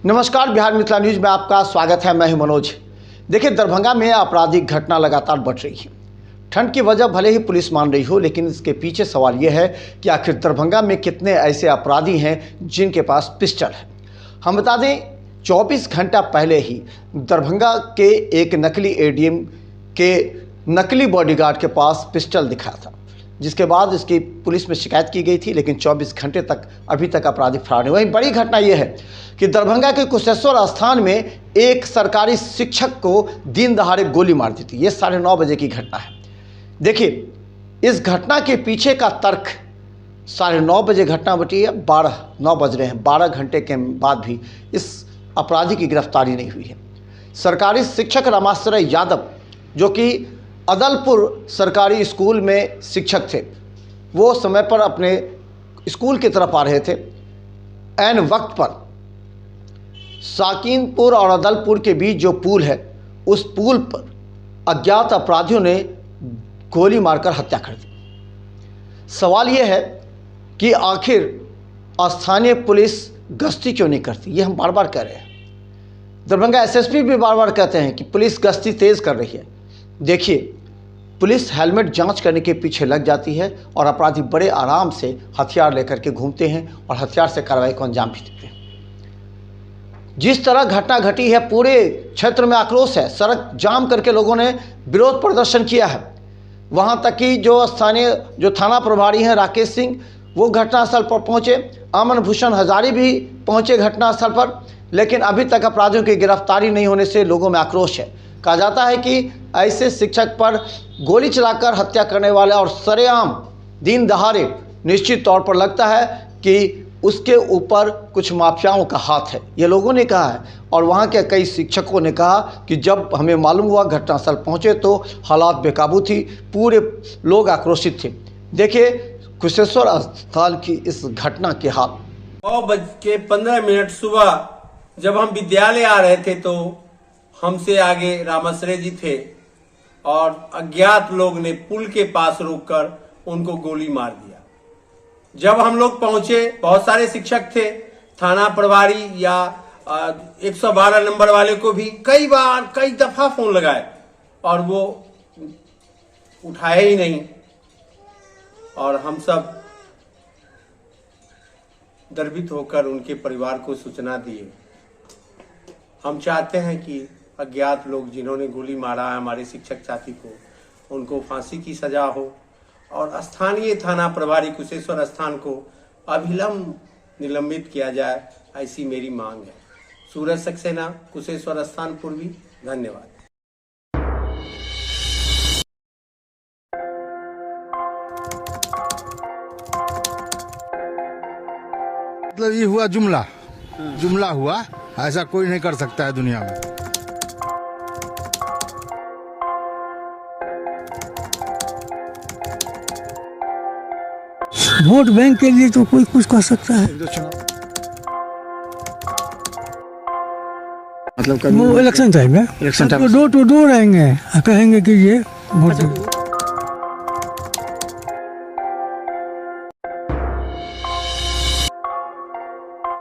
नमस्कार, बिहार मिथिला न्यूज में आपका स्वागत है। मैं हूं मनोज। देखिए, दरभंगा में आपराधिक घटना लगातार बढ़ रही है। ठंड की वजह भले ही पुलिस मान रही हो, लेकिन इसके पीछे सवाल यह है कि आखिर दरभंगा में कितने ऐसे अपराधी हैं जिनके पास पिस्टल है। हम बता दें, 24 घंटा पहले ही दरभंगा के एक नकली एडीएम के नकली बॉडीगार्ड के पास पिस्टल दिखा था, जिसके बाद इसकी पुलिस में शिकायत की गई थी, लेकिन 24 घंटे तक अभी तक अपराधी फरार नहीं। वहीं बड़ी घटना यह है कि दरभंगा के कुशेश्वर स्थान में एक सरकारी शिक्षक को दिन दहाड़े गोली मार दी थी। ये 9:30 बजे की घटना है। देखिए, इस घटना के पीछे का तर्क 9:30 बजे घटना घटी है, 9 बज रहे हैं, 12 घंटे के बाद भी इस अपराधी की गिरफ्तारी नहीं हुई है। सरकारी शिक्षक रामाश्रय यादव, जो कि अदलपुर सरकारी स्कूल में शिक्षक थे, वो समय पर अपने स्कूल की तरफ आ रहे थे। ऐन वक्त पर साकिनपुर और अदलपुर के बीच जो पुल है, उस पुल पर अज्ञात अपराधियों ने गोली मारकर हत्या कर दी। सवाल यह है कि आखिर स्थानीय पुलिस गश्ती क्यों नहीं करती। ये हम बार बार कह रहे हैं। दरभंगा एसएसपी भी बार बार कहते हैं कि पुलिस गश्ती तेज कर रही है। देखिए, पुलिस हेलमेट जांच करने के पीछे लग जाती है और अपराधी बड़े आराम से हथियार लेकर के घूमते हैं और हथियार से कार्रवाई को अंजाम भी देते हैं। जिस तरह घटना घटी है, पूरे क्षेत्र में आक्रोश है। सड़क जाम करके लोगों ने विरोध प्रदर्शन किया है। वहां तक कि जो स्थानीय थाना प्रभारी हैं राकेश सिंह, वो घटनास्थल पर पहुंचे। अमन भूषण हजारी भी पहुंचे घटनास्थल पर, लेकिन अभी तक अपराधियों की गिरफ्तारी नहीं होने से लोगों में आक्रोश है। कहा जाता है कि ऐसे शिक्षक पर गोली चलाकर हत्या करने वाले और सरेआम दिन दहाड़े निश्चित तौर पर लगता है कि उसके ऊपर कुछ माफियाओं का हाथ है। ये लोगों ने कहा है और वहाँ के कई शिक्षकों ने कहा कि जब हमें मालूम हुआ, घटनास्थल पहुँचे तो हालात बेकाबू थी, पूरे लोग आक्रोशित थे। देखिए कुशेश्वर स्थान की इस घटना के हाल। 9:15 सुबह जब हम विद्यालय आ रहे थे तो हमसे आगे रामाश्रय जी थे और अज्ञात लोग ने पुल के पास रोककर उनको गोली मार दिया। जब हम लोग पहुंचे, बहुत सारे शिक्षक थे, थाना प्रभारी या 112 नंबर वाले को भी कई दफा फोन लगाए और वो उठाए ही नहीं। और हम सब गर्वित होकर उनके परिवार को सूचना दिए। हम चाहते हैं कि अज्ञात लोग जिन्होंने गोली मारा है हमारे शिक्षक साथी को, उनको फांसी की सजा हो और स्थानीय थाना प्रभारी कुशेश्वर स्थान को अविलंब निलंबित किया जाए, ऐसी मेरी मांग है। सूरज सक्सेना, कुशेश्वर स्थान पूर्वी। धन्यवाद। मतलब ये हुआ जुमला हुआ, ऐसा कोई नहीं कर सकता है दुनिया में। वोट बैंक के लिए तो कोई कुछ कर सकता है। मतलब वो इलेक्शन टाइम है, डोर टू डोर आएंगे, कहेंगे कि ये वोट